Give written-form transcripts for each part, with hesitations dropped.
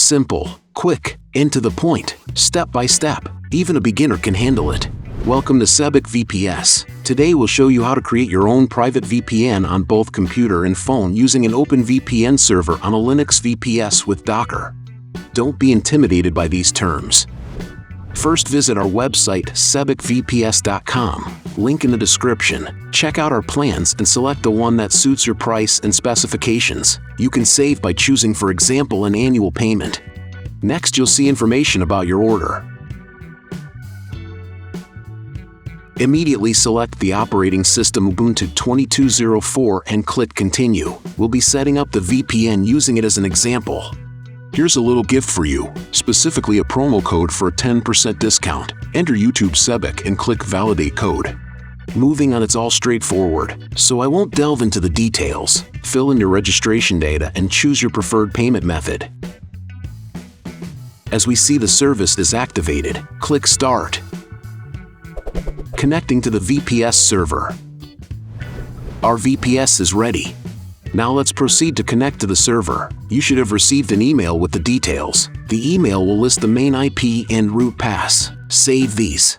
Simple, quick, and to the point, step by step. Even a beginner can handle it. Welcome to Up VPS. Today we'll show you how to create your own private VPN on both computer and phone using an OpenVPN server on a Linux VPS with Docker. Don't be intimidated by these terms. First, visit our website upvps.com, link in the description. Check out our plans and select the one that suits your price and specifications. You can save by choosing, for example, an annual payment. Next, you'll see information about your order. Immediately select the operating system Ubuntu 22.04 and click Continue. We'll be setting up the VPN using it as an example. Here's a little gift for you, specifically a promo code for a 10% discount. Enter YouTube Sebek and click Validate Code. Moving on, it's all straightforward, so I won't delve into the details. Fill in your registration data and choose your preferred payment method. As we see the service is activated, click Start. Connecting to the VPS server. Our VPS is ready. Now let's proceed to connect to the server. You should have received an email with the details. The email will list the main IP and root pass. Save these.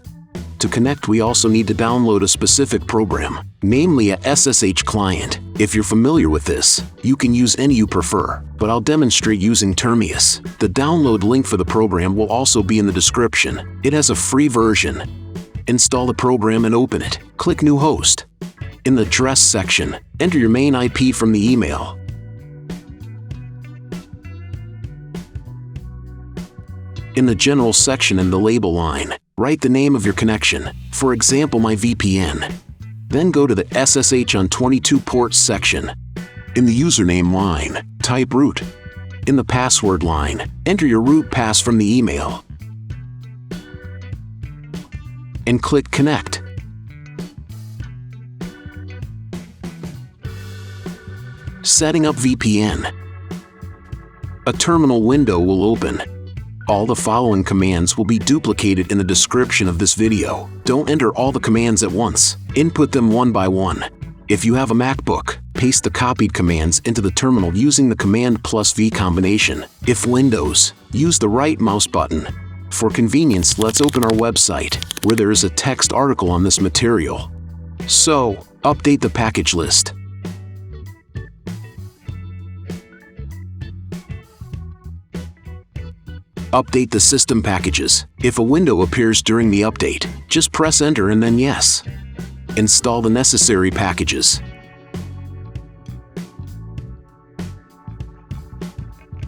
To connect, we also need to download a specific program, namely a SSH client. If you're familiar with this, you can use any you prefer, but I'll demonstrate using Termius. The download link for the program will also be in the description. It has a free version. Install the program and open it. Click New Host. In the address section, enter your main IP from the email. In the general section in the label line, write the name of your connection, for example my VPN. Then go to the SSH on 22 ports section. In the username line, type root. In the password line, enter your root pass from the email. And click Connect. Setting up VPN. A terminal window will open. All the following commands will be duplicated in the description of this video. Don't enter all the commands at once. Input them one by one. If you have a MacBook, paste the copied commands into the terminal using the Command plus V combination. If Windows, use the right mouse button. For convenience, let's open our website, where there is a text article on this material. So, update the package list. Update the system packages. If a window appears during the update, just press Enter and then Yes. Install the necessary packages.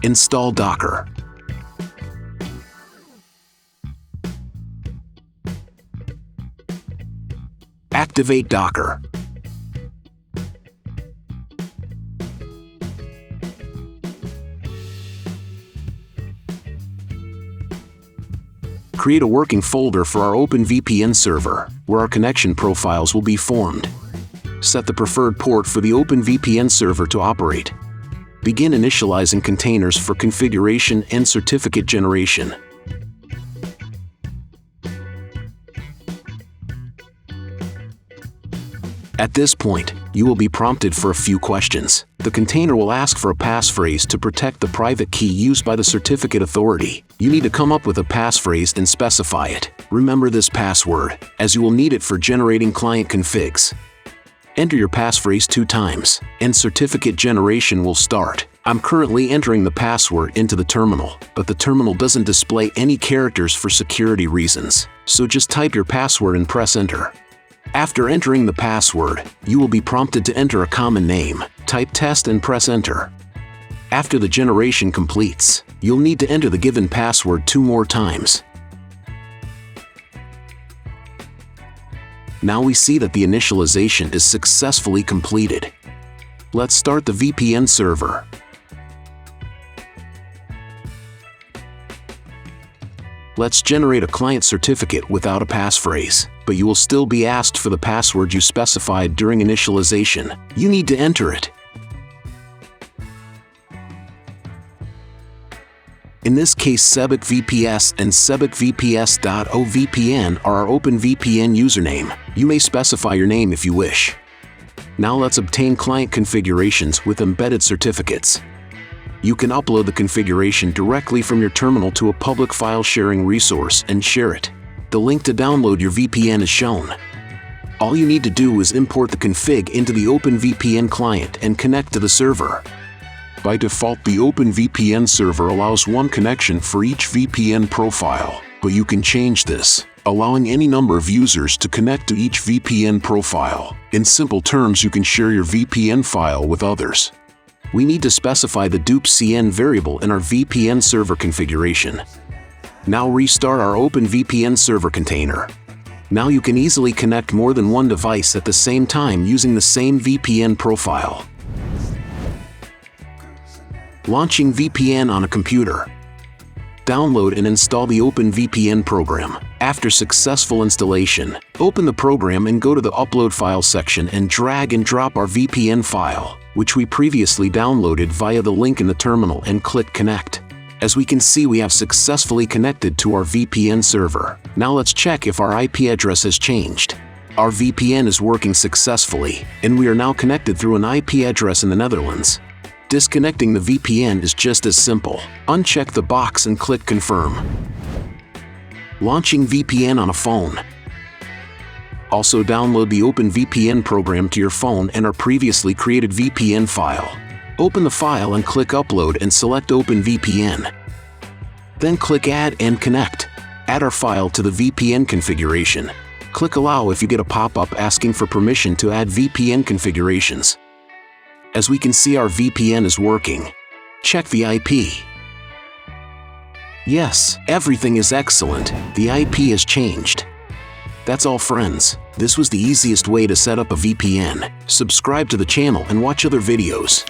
Install Docker. Activate Docker. Create a working folder for our OpenVPN server, where our connection profiles will be formed. Set the preferred port for the OpenVPN server to operate. Begin initializing containers for configuration and certificate generation. At this point, you will be prompted for a few questions. The container will ask for a passphrase to protect the private key used by the certificate authority. You need to come up with a passphrase and specify it. Remember this password, as you will need it for generating client configs. Enter your passphrase 2 times, and certificate generation will start. I'm currently entering the password into the terminal, but the terminal doesn't display any characters for security reasons, so just type your password and press Enter. After entering the password, you will be prompted to enter a common name. Type test and press Enter. After the generation completes, you'll need to enter the given password 2 more times. Now we see that the initialization is successfully completed. Let's start the VPN server. Let's generate a client certificate without a passphrase, but you will still be asked for the password you specified during initialization. You need to enter it. In this case, Sebek VPS and sebekvps.ovpn are our OpenVPN username. You may specify your name if you wish. Now let's obtain client configurations with embedded certificates. You can upload the configuration directly from your terminal to a public file sharing resource and share it. The link to download your VPN is shown. All you need to do is import the config into the OpenVPN client and connect to the server. By default, the OpenVPN server allows one connection for each VPN profile, but you can change this, allowing any number of users to connect to each VPN profile. In simple terms, you can share your VPN file with others. We need to specify the dupcn variable in our VPN server configuration. Now restart our OpenVPN server container. Now you can easily connect more than one device at the same time using the same VPN profile. Launching VPN on a computer. Download and install the OpenVPN program. After successful installation, open the program and go to the Upload File section and drag and drop our VPN file, which we previously downloaded via the link in the terminal, and click Connect. As we can see, we have successfully connected to our VPN server. Now let's check if our IP address has changed. Our VPN is working successfully, and we are now connected through an IP address in the Netherlands. Disconnecting the VPN is just as simple. Uncheck the box and click Confirm. Launching VPN on a phone. Also download the OpenVPN program to your phone and our previously created VPN file. Open the file and click Upload and select OpenVPN. Then click Add and Connect. Add our file to the VPN configuration. Click Allow if you get a pop-up asking for permission to add VPN configurations. As we can see, our VPN is working. Check the IP. Yes, everything is excellent. The IP has changed. That's all, friends. This was the easiest way to set up a VPN. Subscribe to the channel and watch other videos.